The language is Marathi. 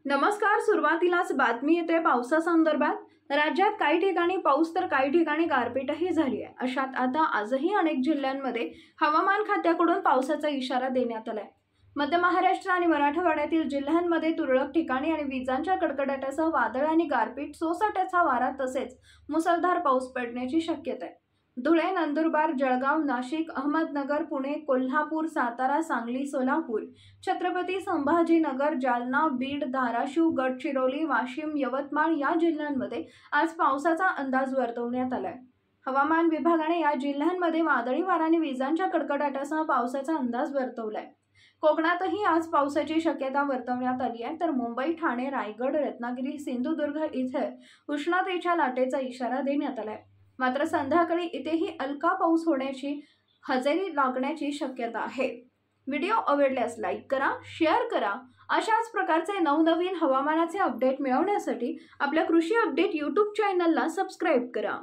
नमस्कार. सुरुवातीलाच बातमी येते पावसासंदर्भात। राज्यात काही ठिकाणी पाऊस तर काही ठिकाणी गारपीटही झाली आहे। अशात आता आजही अनेक जिल्ह्यांमध्ये हवामान खात्याकडून पावसाचा इशारा देण्यात आलाय। मध्य महाराष्ट्र आणि मराठवाड्यातील जिल्ह्यांमध्ये तुरळक ठिकाणी आणि विजांच्या कडकडाटासह वादळ आणि गारपीट, सोसाट्याचा वारा तसेच मुसळधार पाऊस पडण्याची शक्यता आहे। धुळे, नंदुरबार, जळगाव, नाशिक, अहमदनगर, पुणे, कोल्हापूर, सातारा, सांगली, सोलापूर, छत्रपती संभाजीनगर, जालना, बीड, धाराशिव, गडचिरोली, वाशिम, यवतमाळ या जिल्ह्यांमध्ये आज पावसाचा अंदाज वर्तवण्यात आलाय। हवामान विभागाने या जिल्ह्यांमध्ये वादळी वारा आणि विजांच्या कडकडाटासह पावसाचा अंदाज वर्तवलाय। कोकणातही आज पावसाची शक्यता वर्तवण्यात आली आहे, तर मुंबई, ठाणे, रायगड, रत्नागिरी, सिंधुदुर्ग इथे उष्णतेच्या लाटेचा इशारा देण्यात आलाय। मात्र संध्याकाळी इथेही हलका पाऊस होण्याची हजेरी लागण्याची शक्यता आहे। व्हिडिओ आवडल्यास लाईक करा, शेअर करा। अशाच प्रकारचे नवनवीन हवामानाचे अपडेट मिळवण्यासाठी आपल्या कृषी अपडेट यूट्यूब चॅनलला सबस्क्राईब करा।